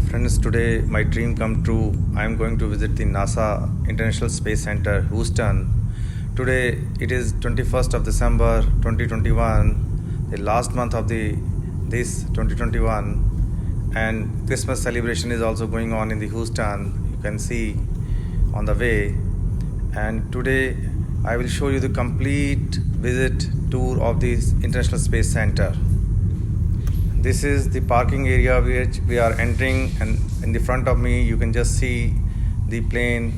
Friends, today my dream come true. I am going to visit the NASA International Space Center, Houston. Today it is 21st of December 2021, the last month of this 2021, and Christmas celebration is also going on in the Houston. You can see on the way. And today I will show you the complete visit tour of this International Space Center. This is the parking area which we are entering, and in the front of me you can just see the plane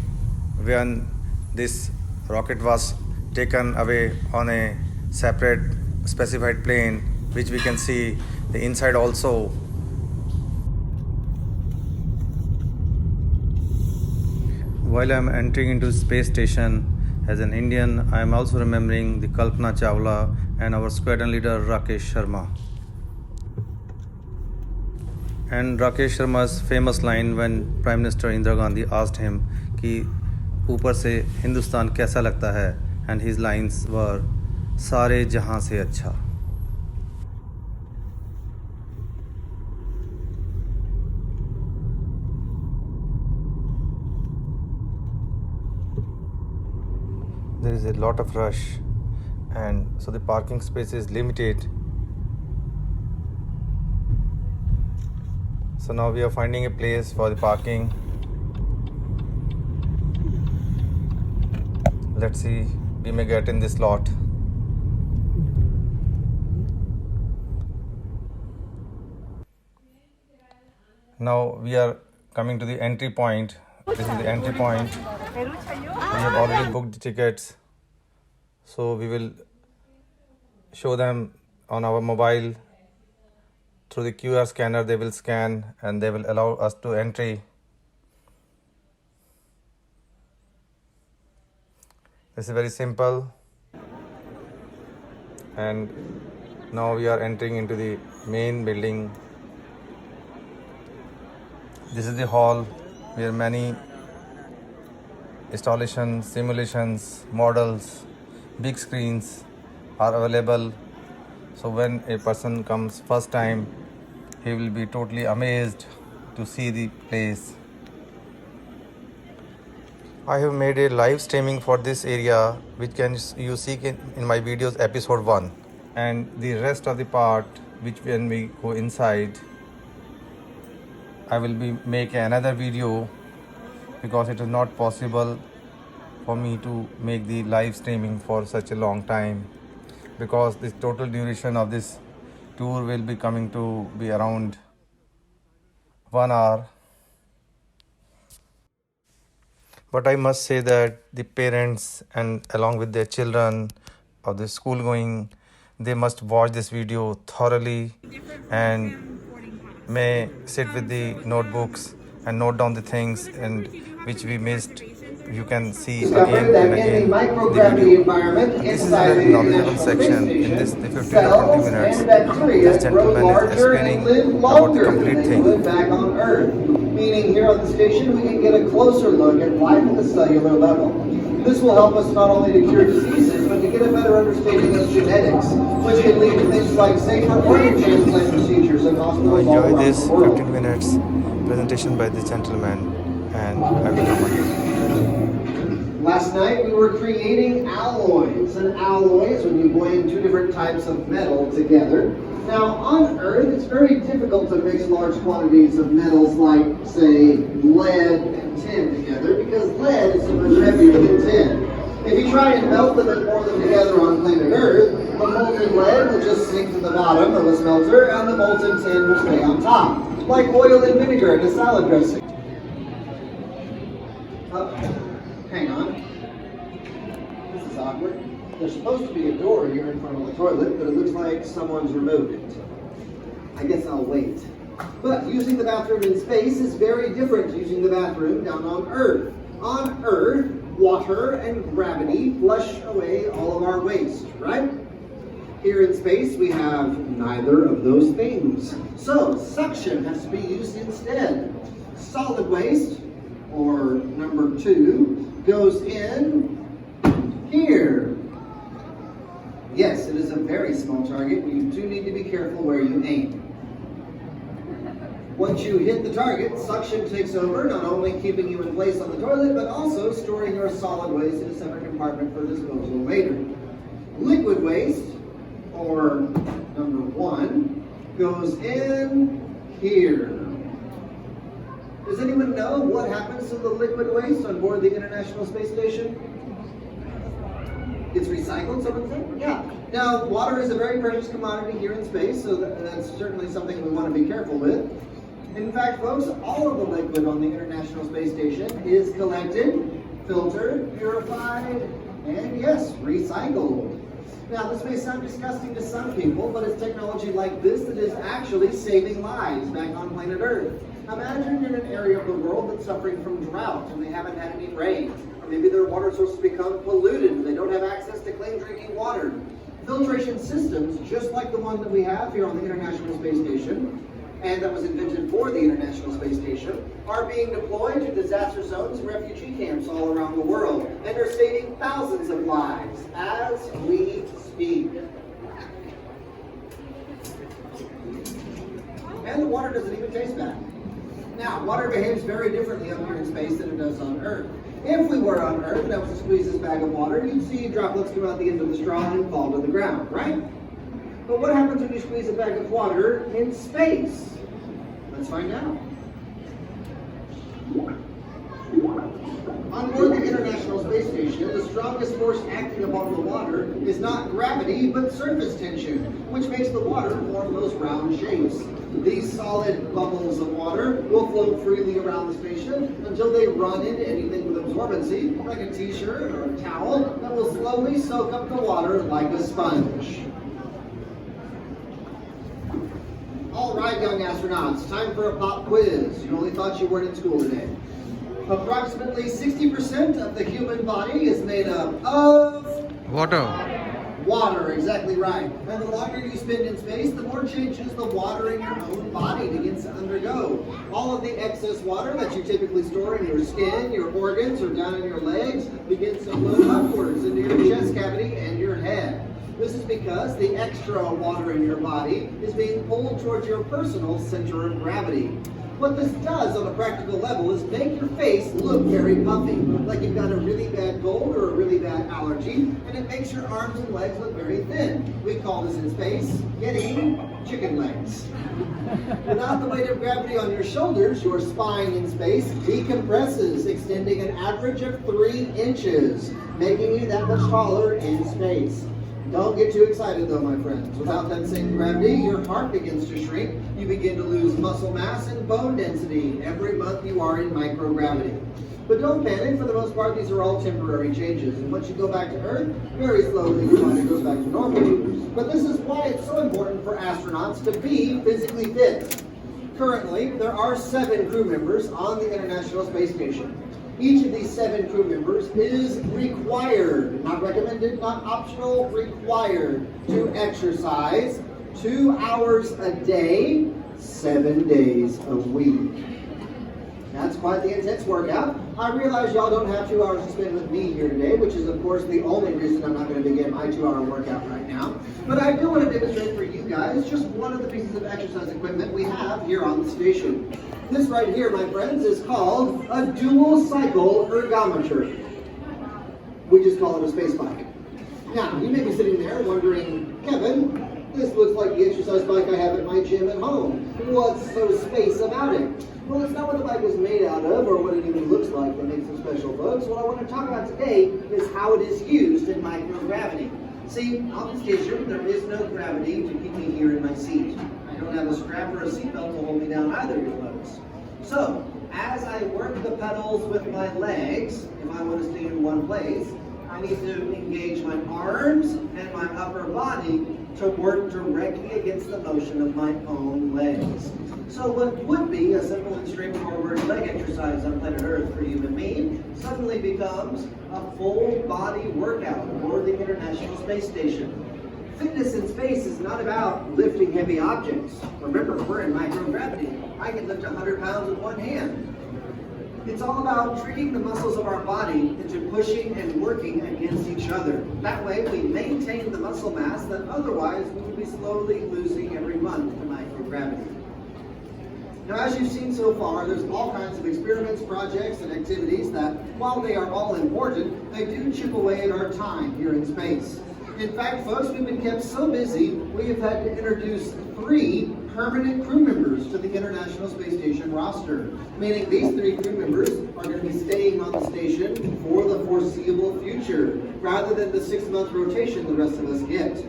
when this rocket was taken away on a separate specified plane, which we can see the inside also. While I am entering into the space station as an Indian, I am also remembering the Kalpana Chawla and our squadron leader Rakesh Sharma. And Rakesh Sharma's famous line when Prime Minister Indira Gandhi asked him कि ऊपर से हिंदुस्तान कैसा लगता है, and his lines were सारे जहां से अच्छा. There is a lot of rush, and so the parking space is limited. So now we are finding a place for the parking. Let's see, we may get in this lot. Now we are coming to the entry point. This is the entry point. We have already booked the tickets, so we will show them on our mobile. Through the QR scanner they will scan and they will allow us to entry. This is very simple. And now we are entering into the main building. This is the hall where many installations, simulations, models, big screens are available. So when a person comes first time, he will be totally amazed to see the place. I have made a live streaming for this area, which you see in my videos episode 1. And the rest of the part, which when we go inside, I will be make another video, because it is not possible for me to make the live streaming for such a long time, because the total duration of this tour will be coming to be around 1 hour. But I must say that the parents and along with their children of the school going, they must watch this video thoroughly and may sit with the notebooks and note down the things and which we missed. You can see again and again the video. And this is a very knowledgeable section. In this 15 or 20 minutes, this gentleman is explaining about the complete thing. Back on Earth, meaning here on the station we can get a closer look at life at the cellular level. This will help us not only to cure diseases, but to get a better understanding of genetics, which can lead to things like safer organ transplant procedures in hospitals all Enjoy around this the world. 15 minutes presentation by this gentleman, and I will come again. Last night we were creating alloys, and alloys when you blend two different types of metal together. Now on Earth it's very difficult to mix large quantities of metals like, say, lead and tin together, because lead is so much heavier than tin. If you try and melt them and pour them together on planet Earth, the molten lead will just sink to the bottom of a smelter and the molten tin will stay on top, like oil and vinegar in a salad dressing. Hang on. This is awkward. There's supposed to be a door here in front of the toilet, but it looks like someone's removed it. I guess I'll wait. But using the bathroom in space is very different to using the bathroom down on Earth. On Earth, water and gravity flush away all of our waste, right? Here in space, we have neither of those things. So, suction has to be used instead. Solid waste, or number 2, goes in here. Yes, it is a very small target. You do need to be careful where you aim. Once you hit the target, suction takes over, not only keeping you in place on the toilet, but also storing your solid waste in a separate compartment for disposal later. Liquid waste, or number 1, goes in here. Does anyone know what happens to the liquid waste on board the International Space Station? It's recycled, someone said? Yeah. Now, water is a very precious commodity here in space, so that's certainly something we want to be careful with. In fact, folks, all of the liquid on the International Space Station is collected, filtered, purified, and yes, recycled. Now, this may sound disgusting to some people, but it's technology like this that is actually saving lives back on planet Earth. Imagine you're in an area of the world that's suffering from drought and they haven't had any rain. Or maybe their water sources become polluted and they don't have access to clean drinking water. Filtration systems, just like the one that we have here on the International Space Station, and that was invented for the International Space Station, are being deployed to disaster zones and refugee camps all around the world, and are saving thousands of lives as we speak. And the water doesn't even taste bad. Now, water behaves very differently up here in space than it does on Earth. If we were on Earth and I was to squeeze this bag of water, you'd see droplets come out the end of the straw and fall to the ground, right? But what happens when you squeeze a bag of water in space? Let's find out. On board the International Space Station, the strongest force acting upon the water is not gravity, but surface tension, which makes the water form those round shapes. These solid bubbles of water will float freely around the station until they run into anything with absorbency, like a t-shirt or a towel, that will slowly soak up the water like a sponge. All right, young astronauts, time for a pop quiz. You only thought you weren't in school today. Approximately 60% of the human body is made up of water, exactly right. And the longer you spend in space, the more changes the water in your own body begins to undergo. All of the excess water that you typically store in your skin, your organs, or down in your legs begins to flow upwards into your chest cavity and your head. This is because the extra water in your body is being pulled towards your personal center of gravity. What this does on a practical level is make your face look very puffy, like you've got a really bad cold or a really bad allergy, and it makes your arms and legs look very thin. We call this in space getting chicken legs. Without the weight of gravity on your shoulders, your spine in space decompresses, extending an average of 3 inches, making you that much taller in space. Don't get too excited though, my friends. Without that same gravity, your heart begins to shrink. You begin to lose muscle mass and bone density every month you are in microgravity. But don't panic, for the most part these are all temporary changes. And once you go back to Earth, very slowly your body goes back to normal. But this is why it's so important for astronauts to be physically fit. Currently, there are 7 crew members on the International Space Station. Each of these 7 crew members is required, not recommended, not optional, required to exercise 2 hours a day, 7 days a week. That's quite the intense workout. I realize y'all don't have 2 hours to spend with me here today, which is of course the only reason I'm not going to begin my 2-hour workout right now. But I do want to demonstrate for you guys just one of the pieces of exercise equipment we have here on the station. This right here, my friends, is called a dual cycle ergometer. We just call it a space bike. Now, you may be sitting there wondering, Kevin, this looks like the exercise bike I have at my gym at home. What's so space about it? Well, it's not what the bike is made out of or what it even looks like that makes it special, folks. What I want to talk about today is how it is used in microgravity. See, on the station, there is no gravity to keep me here in my seat. I don't have a strap or a seatbelt to hold me down either, you folks. So, as I work the pedals with my legs, if I want to stay in one place, I need to engage my arms and my upper body to work directly against the motion of my own legs. So what would be a simple and straightforward leg exercise on planet Earth for you and me suddenly becomes a full body workout aboard the International Space Station. Fitness in space is not about lifting heavy objects. Remember, we're in microgravity. I can lift 100 pounds with one hand. It's all about tricking the muscles of our body into pushing and working against each other. That way we maintain the muscle mass that otherwise we would be slowly losing every month to microgravity. Now, as you've seen so far, there's all kinds of experiments, projects, and activities that, while they are all important, they do chip away at our time here in space. In fact, folks, we've been kept so busy, we have had to introduce 3 permanent crew members to the International Space Station roster, meaning these 3 crew members are going to be staying on the station for the foreseeable future, rather than the 6-month rotation the rest of us get.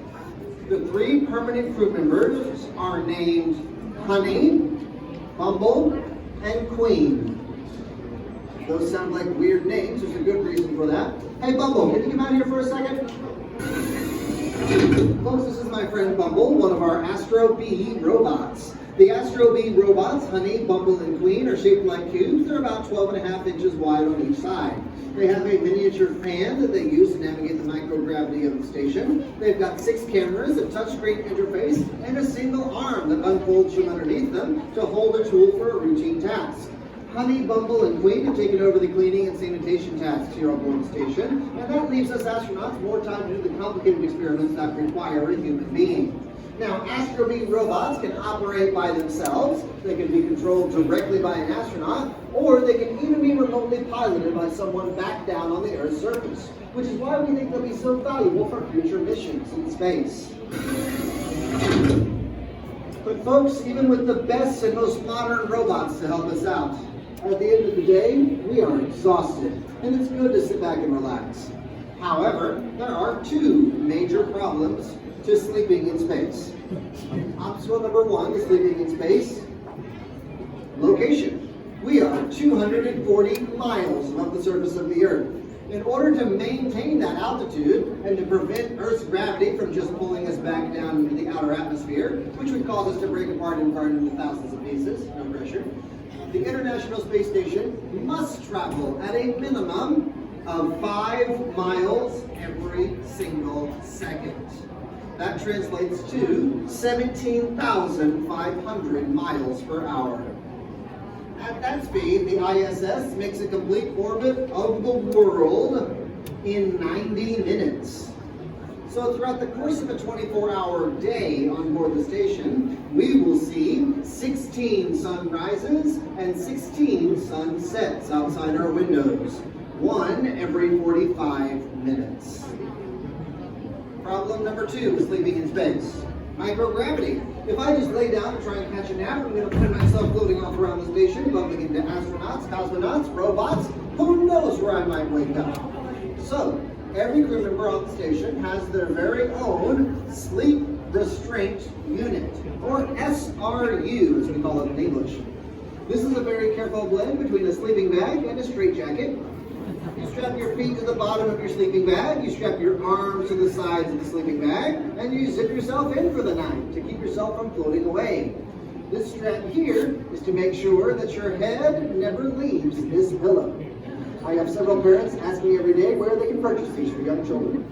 The 3 permanent crew members are named Honey, Bumble, and Queen. Those sound like weird names. There's a good reason for that. Hey, Bumble, can you come out here for a second? Folks, this is my friend Bumble, one of our Astro B robots. The Astro B robots, Honey, Bumble, and Queen, are shaped like cubes. They're about 12.5 inches wide on each side. They have a miniature fan that they use to navigate the microgravity of the station. They've got 6 cameras, a touchscreen interface, and a single arm that unfolds from underneath them to hold a tool for a routine task. Honey, Bumble, and Queen have taken over the cleaning and sanitation tasks here on board the station, and that leaves us astronauts more time to do the complicated experiments that require a human being. Now, Astro B robots can operate by themselves, they can be controlled directly by an astronaut, or they can even be remotely piloted by someone back down on the Earth's surface, which is why we think they'll be so valuable for future missions in space. But folks, even with the best and most modern robots to help us out, at the end of the day, we are exhausted, and it's good to sit back and relax. However, there are 2 major problems to sleeping in space. Obstacle number 1 to sleeping in space: location. We are 240 miles above the surface of the Earth. In order to maintain that altitude and to prevent Earth's gravity from just pulling us back down into the outer atmosphere, which would cause us to break apart and burn into thousands of pieces, no pressure, the International Space Station must travel at a minimum of 5 miles every single second. That translates to 17,500 miles per hour. At that speed, the ISS makes a complete orbit of the world in 90 minutes. So throughout the course of a 24-hour day on board the station, we will see 16 sunrises and 16 sunsets outside our windows, 1 every 45 minutes. Problem number 2 with sleeping in space: microgravity. If I just lay down and try and catch a nap, I'm going to find myself floating off around the station, bumping into astronauts, cosmonauts, robots. Who knows where I might wake up? So, every crew member on the station has their very own sleep restraint unit, or SRU as we call it in English. This is a very careful blend between a sleeping bag and a straitjacket. You strap your feet to the bottom of your sleeping bag, you strap your arms to the sides of the sleeping bag, and you zip yourself in for the night to keep yourself from floating away. This strap here is to make sure that your head never leaves this pillow. I have several parents ask me every day where they can purchase these for young children.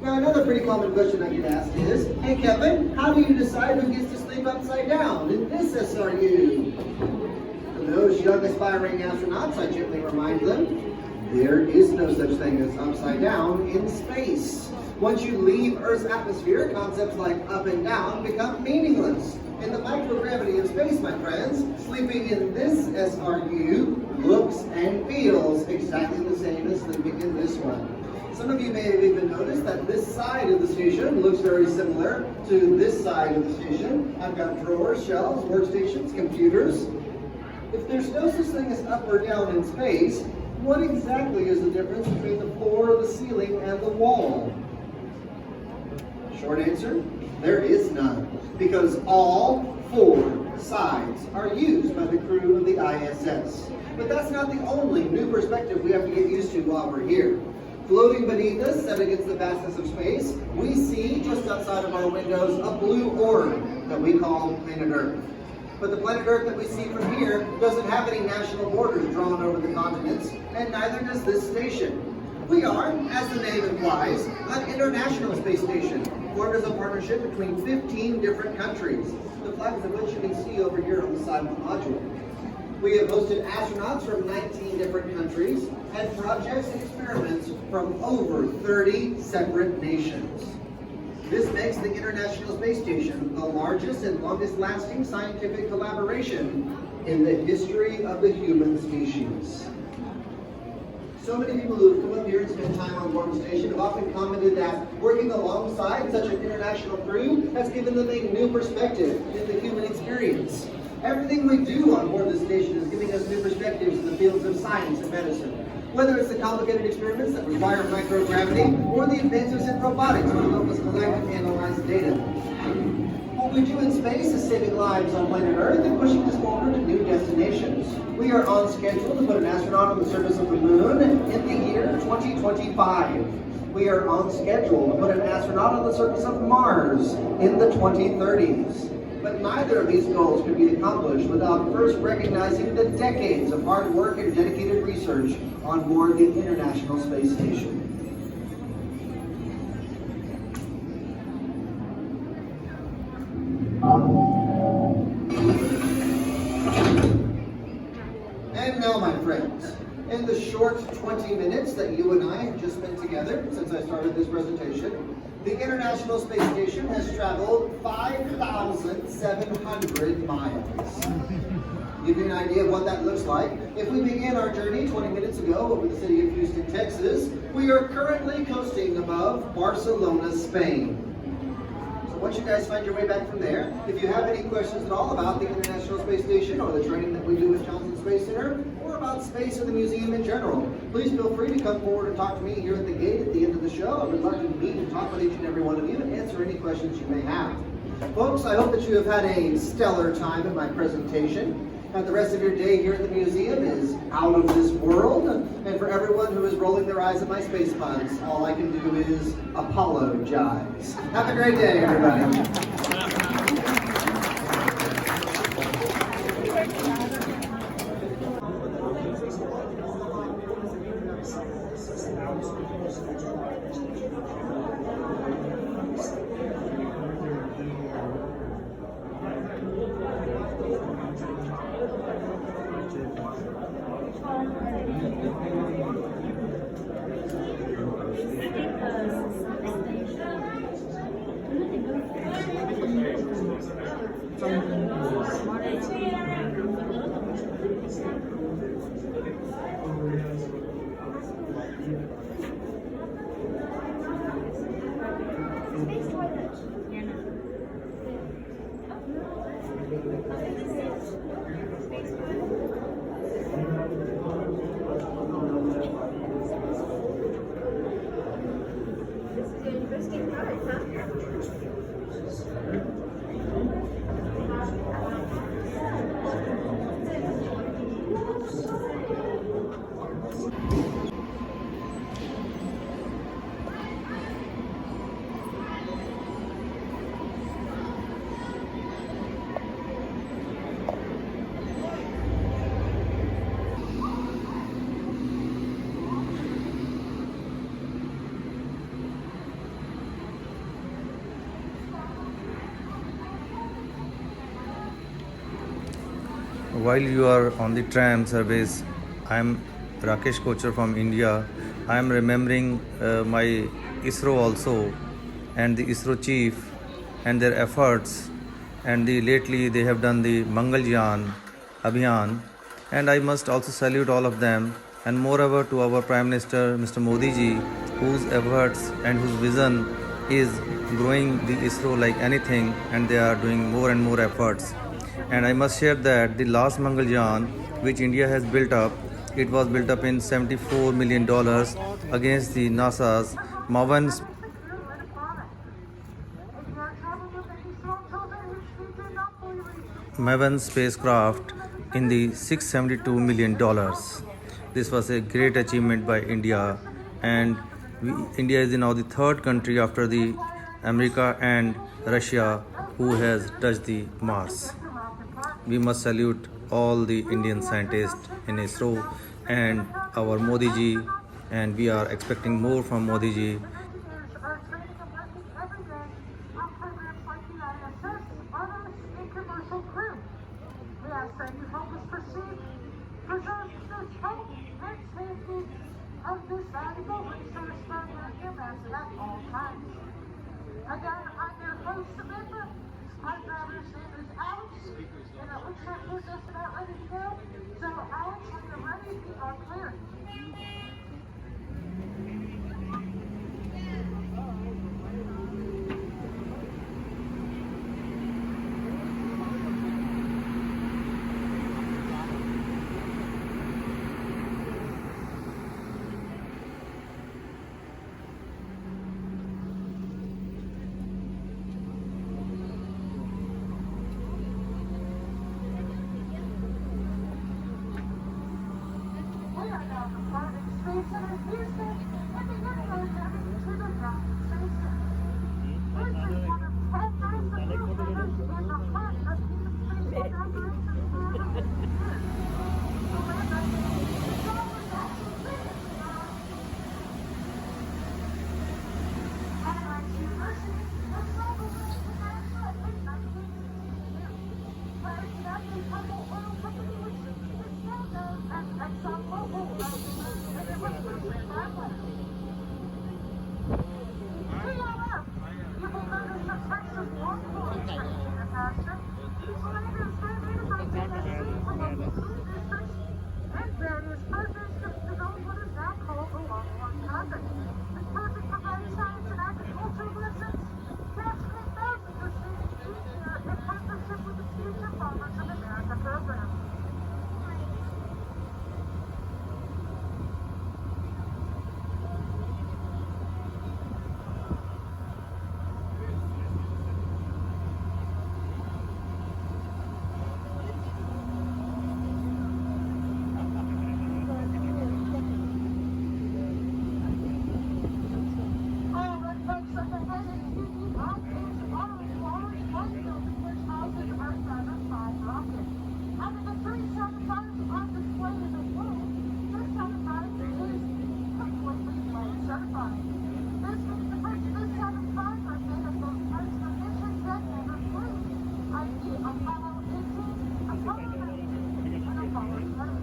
Now, another pretty common question I get asked is, hey Kevin, how do you decide who gets to sleep upside down in this SRU? For those young aspiring astronauts, I gently remind them, there is no such thing as upside down in space. Once you leave Earth's atmosphere, concepts like up and down become meaningless. In the microgravity of space, my friends, sleeping in this SRU looks and feels exactly the same as sleeping in this one. Some of you may have even noticed that this side of the station looks very similar to this side of the station. I've got drawers, shelves, workstations, computers. If there's no such thing as up or down in space, what exactly is the difference between the floor, the ceiling, and the wall? Short answer, there is none, because all 4 sides are used by the crew of the ISS. But that's not the only new perspective we have to get used to while we're here. Floating beneath us, set against the vastness of space, we see just outside of our windows a blue orb that we call planet Earth. But the planet Earth that we see from here doesn't have any national borders drawn over the continents, and neither does this station. We are, as the name implies, an international space station, formed as a partnership between 15 different countries, the flags of which you can see over here on the side of the module. We have hosted astronauts from 19 different countries and projects and experiments from over 30 separate nations. This makes the International Space Station the largest and longest lasting scientific collaboration in the history of the human species. So many people who have come up here and spent time on board the station have often commented that working alongside such an international crew has given them a new perspective in the human experience. Everything we do on board the station is giving us new perspectives in the fields of science and medicine. Whether it's the complicated experiments that require microgravity or the advances in robotics that help us collect and analyze data. What we do in space is saving lives on planet Earth and pushing us forward to new destinations. We are on schedule to put an astronaut on the surface of the moon in the year 2025. We are on schedule to put an astronaut on the surface of Mars in the 2030s. But neither of these goals could be accomplished without first recognizing the decades of hard work and dedicated research on board the International Space Station. And now, my friends, in the short 20 minutes that you and I have just spent together since I started this presentation, the International Space Station has traveled 5,700 miles. Give you an idea of what that looks like. If we began our journey 20 minutes ago over the city of Houston, Texas, we are currently coasting above Barcelona, Spain. So once you guys find your way back from there, if you have any questions at all about the International Space Station or the training that we do at Johnson Space Center, or about space and the museum in general, please feel free to come forward and talk to me here at the gate at the end of the show. I would love to meet and talk with each and every one of you and answer any questions you may have. Folks, I hope that you have had a stellar time in my presentation. And the rest of your day here at the museum is out of this world. And for everyone who is rolling their eyes at my space puns, all I can do is apologize. Have a great day, everybody. While you are on the tram service, I am Rakesh Kochhar from India. I am remembering my ISRO also and the ISRO chief and their efforts, and lately they have done the Mangalyaan Abhiyan, and I must also salute all of them, and moreover to our Prime Minister Mr. Modi ji, whose efforts and whose vision is growing the ISRO like anything, and they are doing more and more efforts. And I must share that the last Mangalyaan which India has built up, it was built up in $74 million against the NASA's Maven spacecraft in the $672 million. This was a great achievement by India, and India is now the third country after the America and Russia who has touched the Mars. We must salute all the Indian scientists in ISRO and our Modi ji, and we are expecting more from Modi ji. Again, I'm your host, Samantha. Our driver's name is Alex, and it looks like we're just about ready to go. So, Alex, when you're ready, we are clear. We are now departing Space Center Houston and beginning our journey to the ground station. This is one of 10 NASA operators in the heart of human spaceflight operations for over 50 years. Remember, it's always actually finished now. At Rice University, the Solar went to NASA in 1962. Prior to that, the Total Oil Company, which is now known as ExxonMobil, and it was first established. PLF, you will notice the Texas Longhorn train in the pasture. These later donated by Tennessee for local school districts and various partnerships to develop what is now called the Longhorn Project. This project provides science and agricultural lessons, capturing thousands of students each year in partnership with the Future Farmers of America program. All right, folks, up ahead is Houston Rocket's large flight building, which houses our Saturn V rocket. Out of the 3 Saturn V's on display in the world, this Saturn V is completely flight certified. This means the parts of this Saturn V are made of those parts for missions that never flew, i.e. Apollo 18, Apollo 19, and Apollo 20.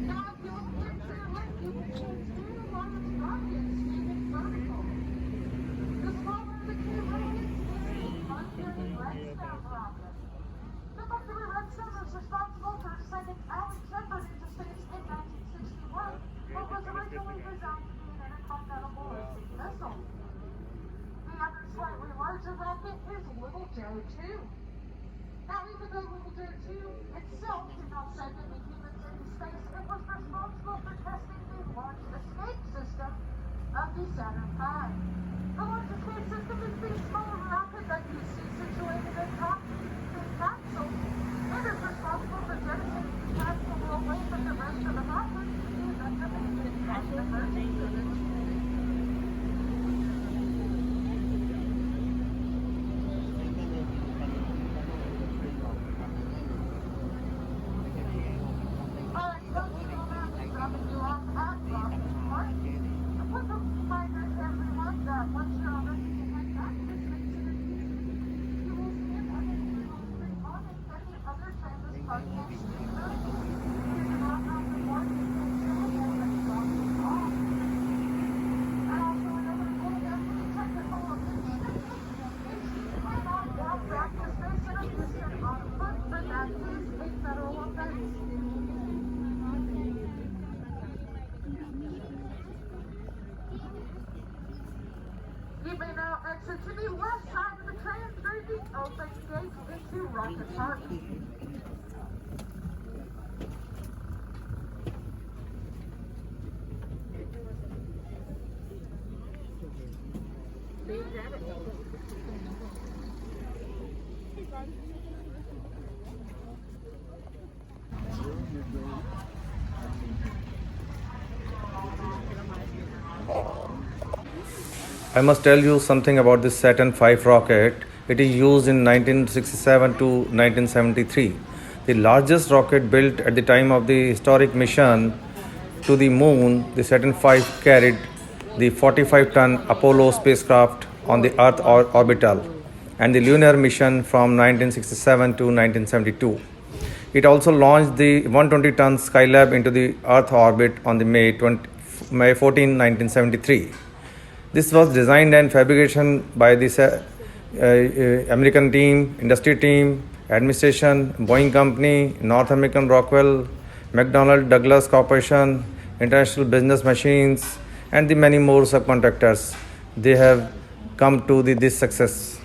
Now, if you look into your left, you will see two large rockets standing vertical. The smaller of the two rockets is the Mercury Redstone rocket. The Mercury Redstone was responsible for sending Alex Shepard into space in 1961, but was originally designed to be an intercontinental ballistic missile. The other slightly larger rocket is Little Joe 2. Now, even though Little Joe 2 itself did not send any humans into space, it was responsible for testing the launch escape system of the Saturn V. The launch escape system is the smaller rocket that you see situated atop the capsule, and is responsible for jettisoning the capsule away from the rest of the rocket in the event of an emergency. Alright, folks, we'll now be dropping you off at Rocket Park. A quick reminder to everyone that once you're all ready to head back to Space Center Houston, you will see an unexpected on and any other transit parking vehicles. You can now have the boarding and travel and drop you off. And also another little bit of technical announcement. You cannot walk back to Space Center Houston on foot, but that is a federal offense. You may now exit to the left side of the train through the open gate into Rocket Park. I must tell you something about this Saturn V rocket. It is used in 1967 to 1973. The largest rocket built at the time of the historic mission to the moon, the Saturn V carried the 45-ton Apollo spacecraft on the Earth orbital and the lunar mission from 1967 to 1972. It also launched the 120-ton Skylab into the Earth orbit on the May 14, 1973. This was designed and fabrication by the American team, industry team, administration, Boeing Company, North American Rockwell, McDonnell Douglas Corporation, International Business Machines, and the many more subcontractors. They have come to this success.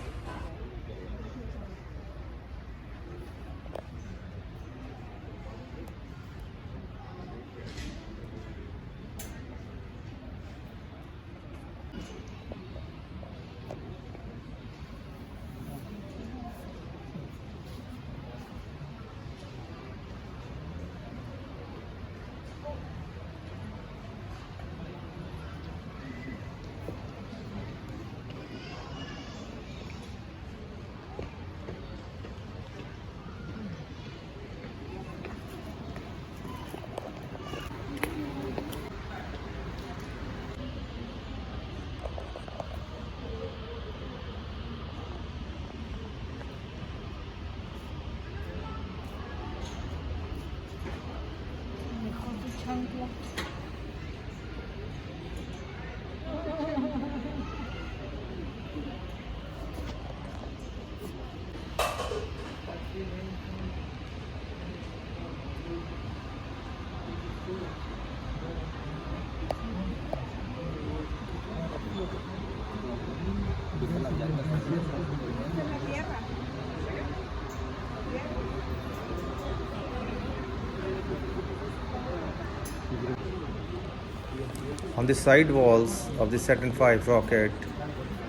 On the side walls of the Saturn V rocket,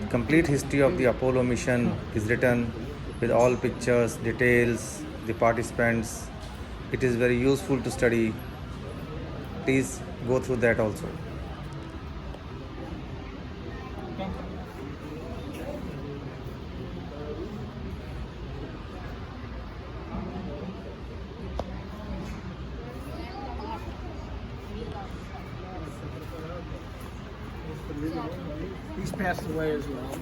the complete history of the Apollo mission is written with all pictures, details, the participants. It is very useful to study. Please go through that also. He's passed away as well.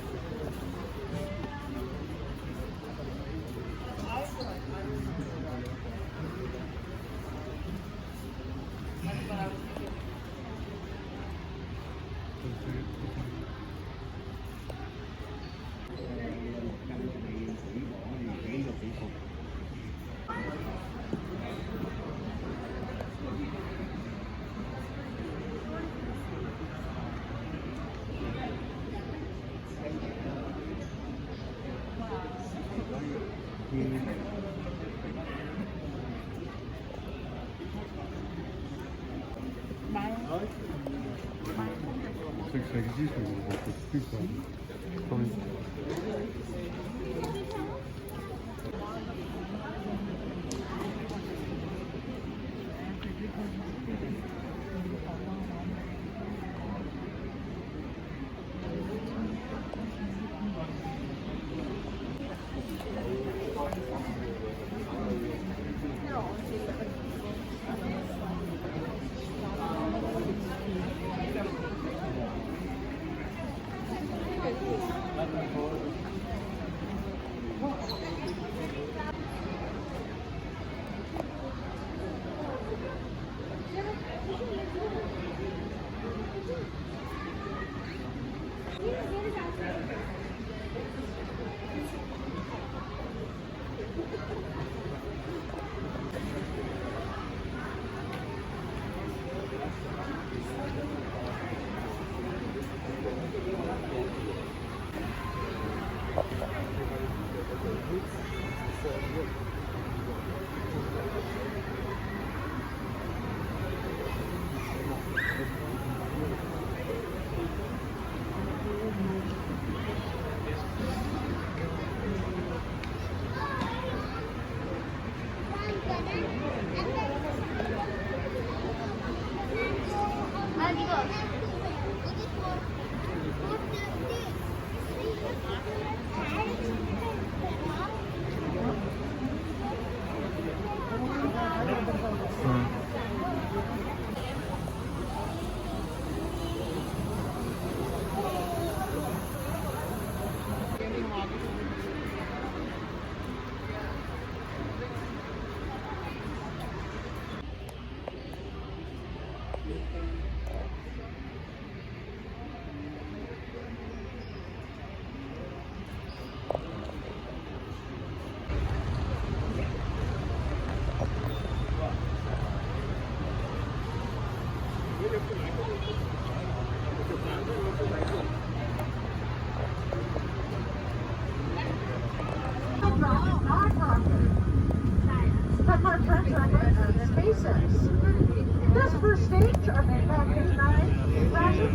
other states are made back in 9 ratchet,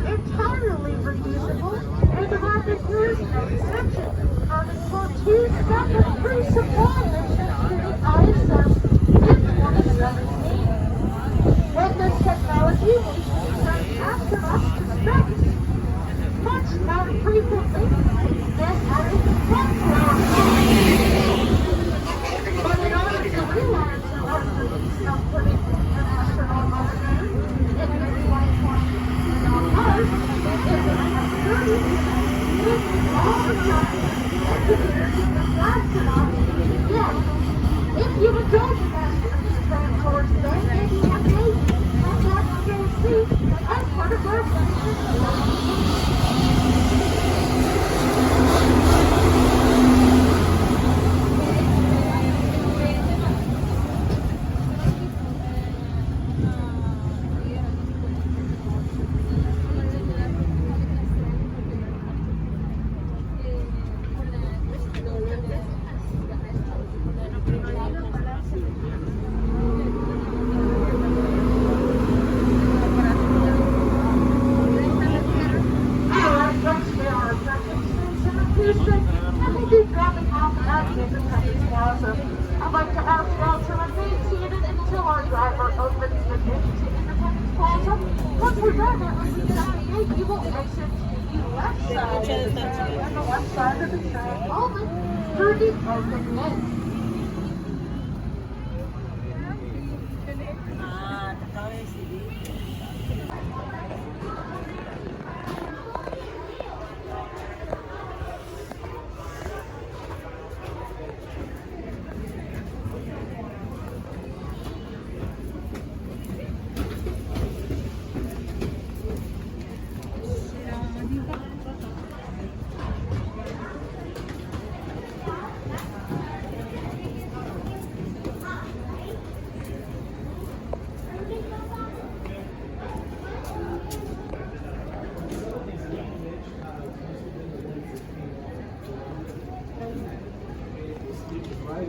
entirely reusable, and the Rocket Crew is no exception, earning for 2 separate pre-supply missions to the ISS in 2017. When this technology will send astronauts to space, much more frequently than having to fly for but in order to realize our dreams of putting an astronaut on the moon in mid-2020 and on Mars in the 2030s, we need all the scientists, engineers, and astronauts we can get. If you indulge in this plan towards then, maybe one day you can contact JC as part of our I'd like to ask y'all to remain seated until our driver opens the gate to Independence Plaza. Once we're done, that will be the gate. You will exit to the left side of the train and the left side of the train only through the open gate.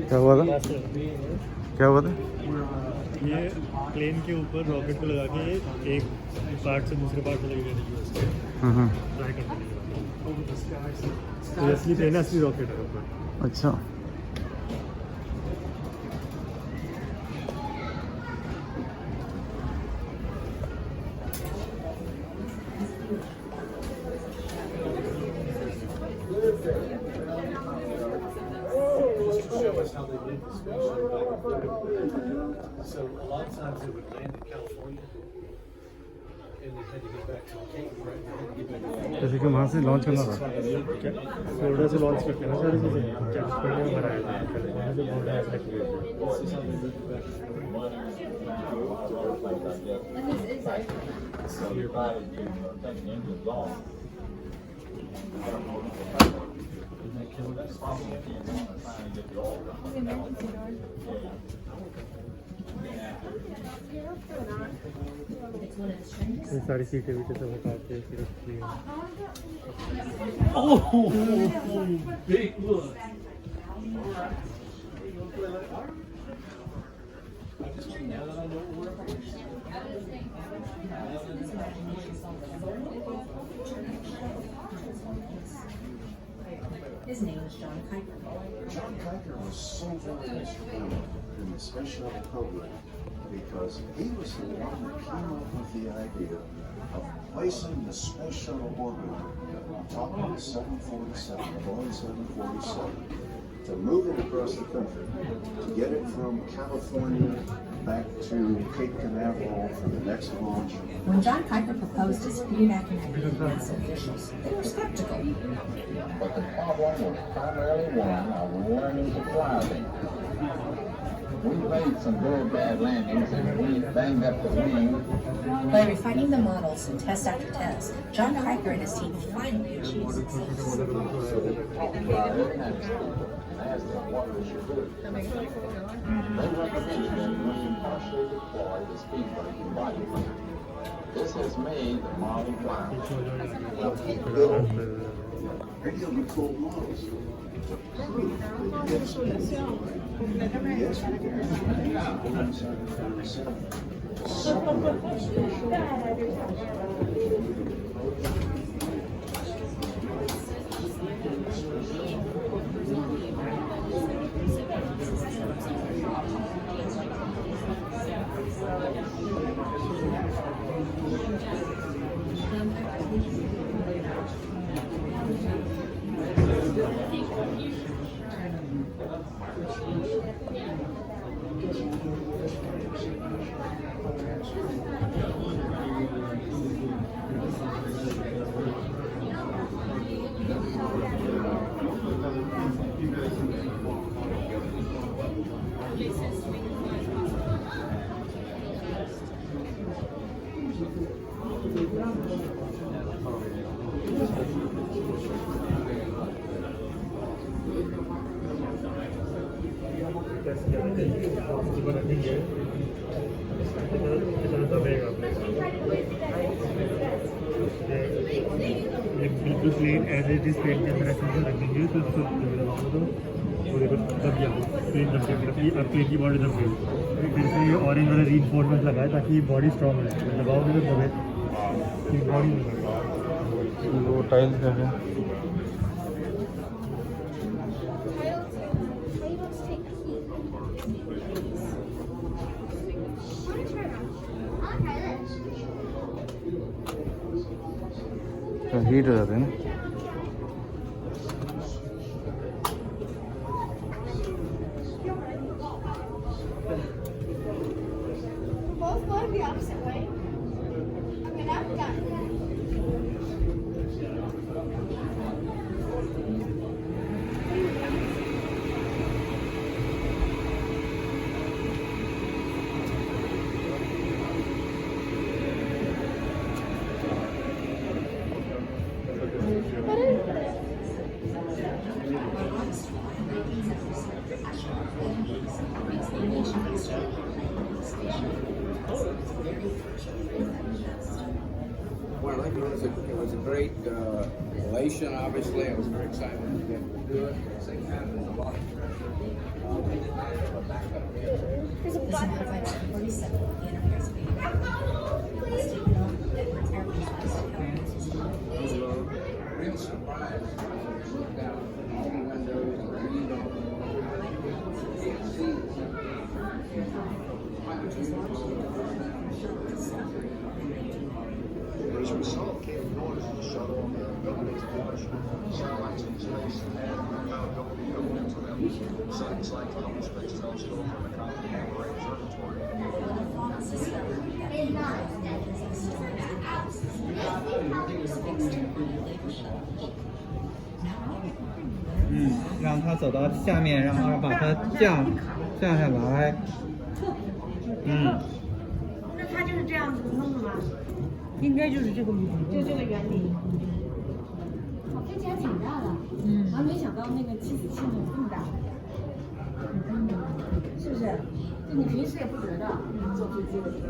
क्या हुआ था? क्या हुआ था? ये plane के ऊपर rocket को लगा के एक पार्ट से दूसरे पार्ट में लगे रहने की वजह से ट्राई करते हैं। तो असली प्लेन है, असली रॉकेट है ऊपर। अच्छा, How they did the spaceship back in so a lot of times they would land in California and they had to get back to Cape, right? They had to get back to जैसे कि वहाँ से launch करना था। Florida से launch करते हैं ना सारी चीज़ें, कैलिफोर्निया में बनाया था, वहाँ से बहुत ऐसा किया था। This is how they did it back. So your body taking engines off. ये सारी सीटें वीटें सब हटा के फिर रखी हैं। Big look. His name is John Kuiper. John Kuiper was so very instrumental in the space shuttle program because he was the one that came up with the idea of placing the space shuttle orbiter on top of the 747, the Boeing 747, to move it across the country, to get it from California back to Cape Canaveral for the next launch. When John Kuiper proposed his feedback and idea to NASA officials, they were skeptical. But the problem was primarily one of learning to fly them. We made some very bad landings and we banged up the wing. By refining the models and test after test, John Kuiper and his team finally achieved success. So we talked about every kind of school and asked them what we should do. They recommended that we partially deploy the speed braking body plan. This has made the model fly. Well, he built radio-controlled models to prove that yes, we can. Yes, we can. बिल्कुल plane as it is plane के अंदर ऐसे रख देंगे तो उसको वो देखो दब गया प्लेन दब गया अब प्लेन की बॉडी दब गई फिर से ये ऑरेंज वाला रीइंफोर्समेंट लगाए ताकि बॉडी स्ट्रॉन्ग रहे दबाओगे तो दबे बॉडी नहीं वो टाइल्स का है हीट हो जाते हैं ना Both go the opposite way. Okay, now I'm done. Well, I think it was a great elation, obviously. I was very excited to be able to do it. At the same time, there's a lot we didn't have a backup here. This one provides 47 years of age. Real surprise. Looked out all the windows and read all the can't see. As a result, capabilities of the shuttle, their ability to launch satellites in space, and accountability built into them. Things like the Hubble Space Telescope and the Cosmic Observatory.嗯，让它走到下面，然后把它降下来。嗯。那它就是这样子弄的吗？应该就是这个原理，就这个原理。飞机还挺大的，我还没想到那个气子器能这么大，是不是？就你平时也不觉得坐飞机的时候。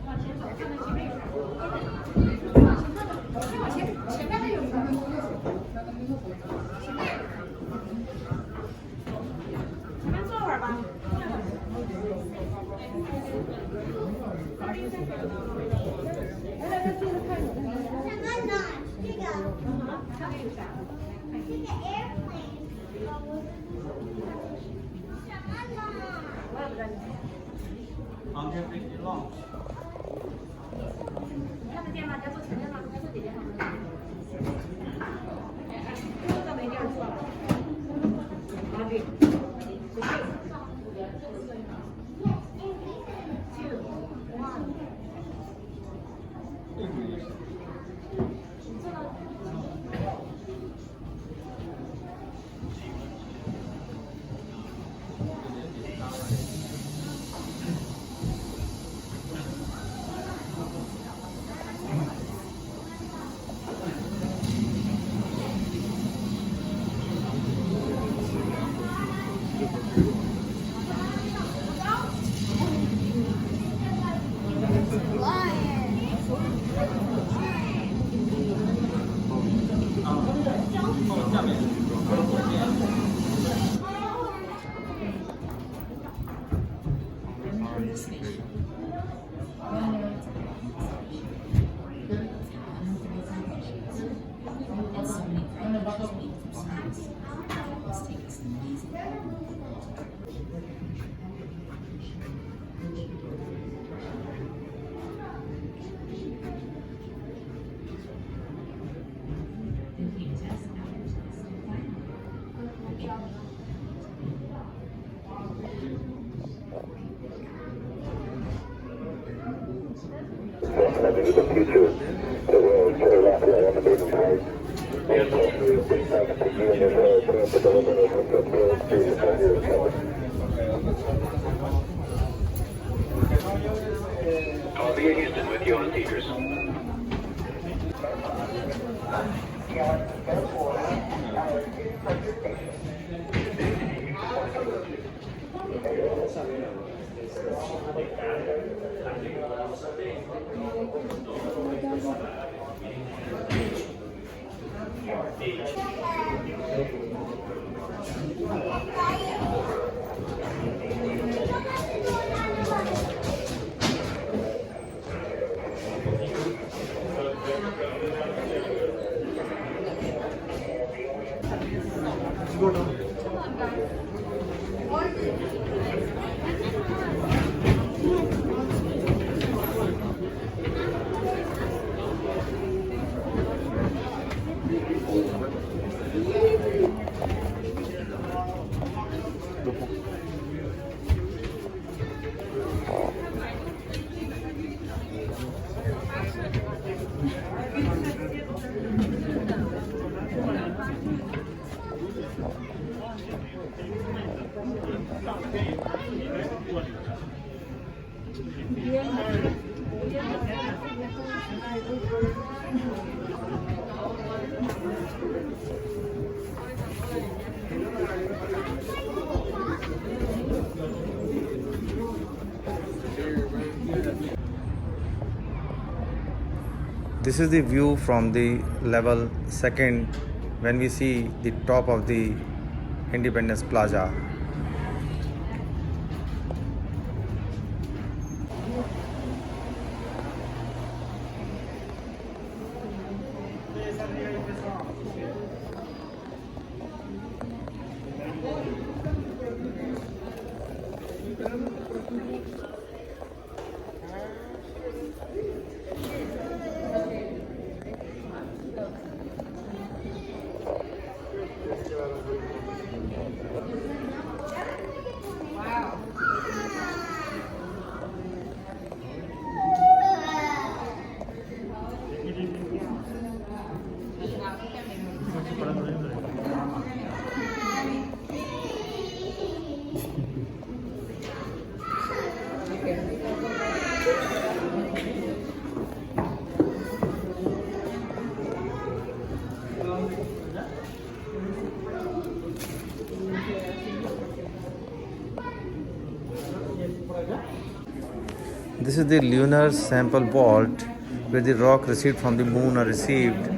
往前走，看到前面有人。往前面的有一个。前面坐会儿吧。航天飞机 launch。看得见吗？在坐前面吗？在坐姐姐旁边。这个没地儿坐了。啊，对。Houston with you on speakers. This is the view from the level second when we see the top of the Independence Plaza. This is the lunar sample vault where the rock received from the moon are received,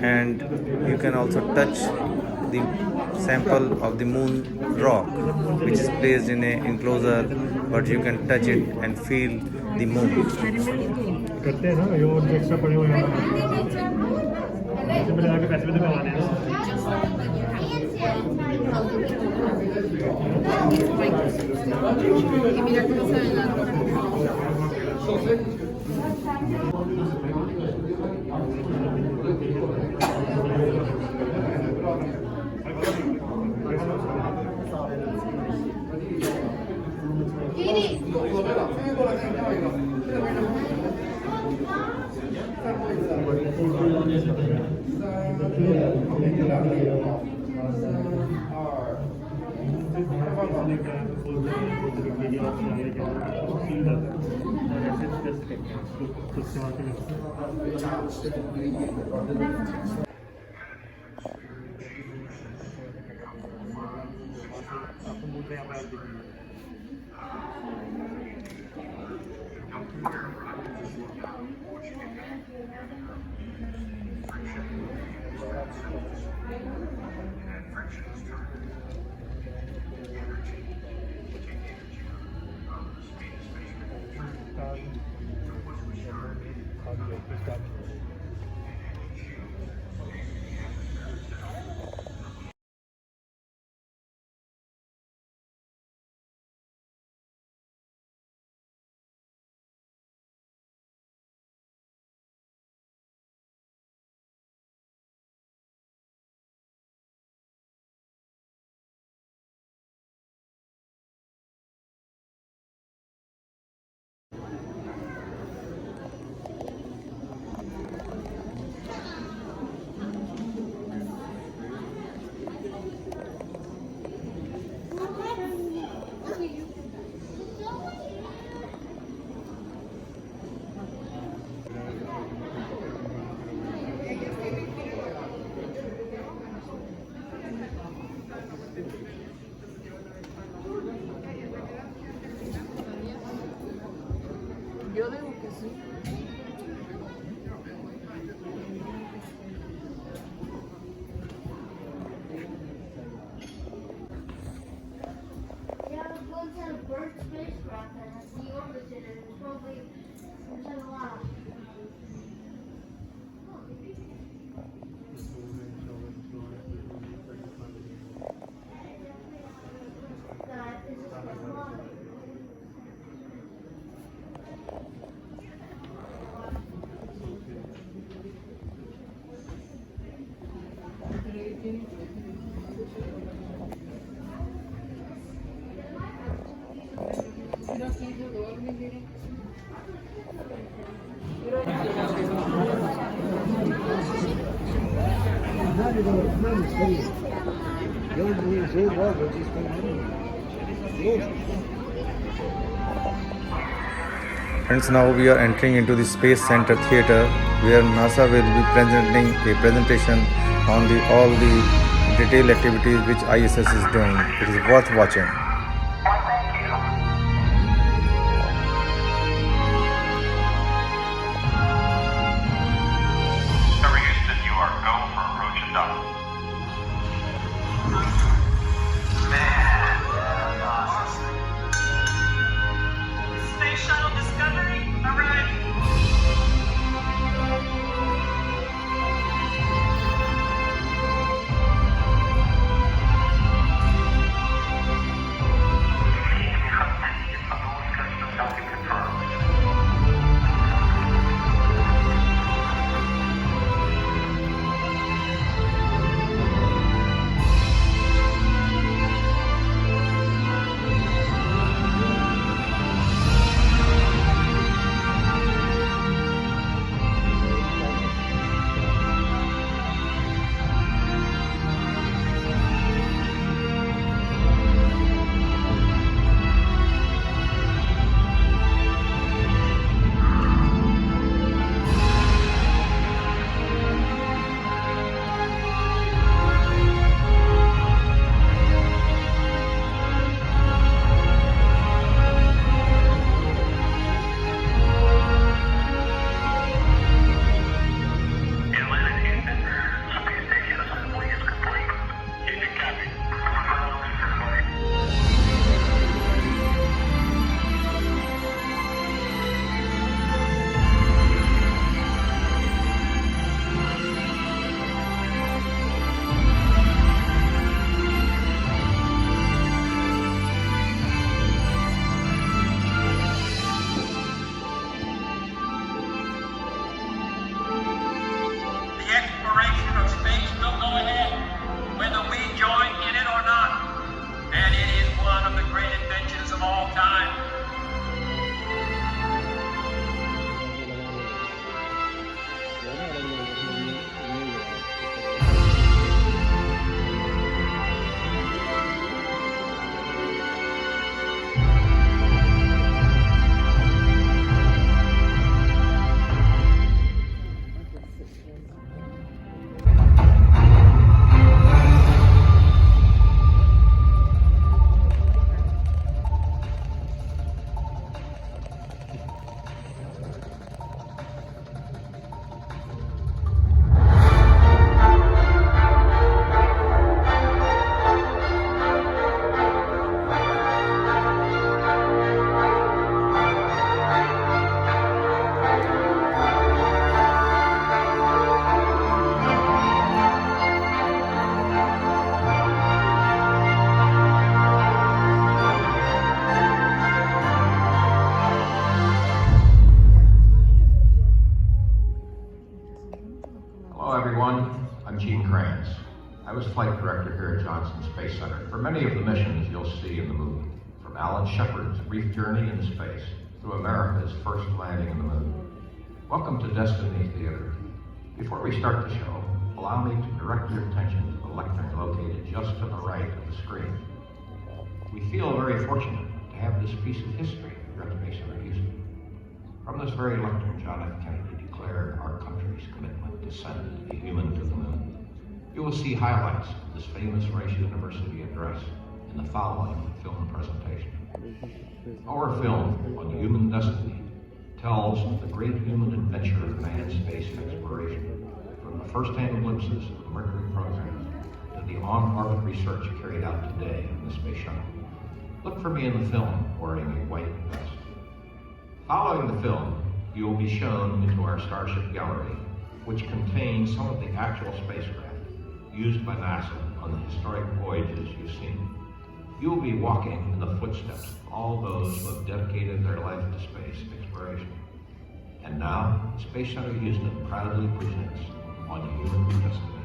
and you can also touch the sample of the moon rock, which is placed in an enclosure, but you can touch it and feel the moon. करते हैं ना ये और extra पड़े हुए हैं इसमें लगा के पैसे भी तो कमाने हैं Friends, now we are entering into the Space Center Theater, where NASA will be presenting a presentation on all the detailed activities which ISS is doing. It is worth watching. I was flight director here at Johnson Space Center for many of the missions you'll see in the movie, from Alan Shepard's brief journey into space through America's first landing in the moon. Welcome to Destiny Theater. Before we start the show, allow me to direct your attention to the lectern located just to the right of the screen. We feel very fortunate to have this piece of history here at Space Center Houston. From this very lectern, John F. Kennedy declared our country's commitment to send a human to the moon. You will see highlights of this famous Rice University address in the following film presentation. Our film on human destiny tells the great human adventure of manned space exploration, from the first-hand glimpses of the Mercury program to the on-orbit research carried out today in the space shuttle. Look for me in the film wearing a white vest. Following the film, you will be shown into our Starship Gallery, which contains some of the actual spacecraft used by NASA on the historic voyages you've seen. You will be walking in the footsteps of all those who have dedicated their life to space exploration. And now, Space Center Houston proudly presents On Human Destiny.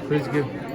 Please give.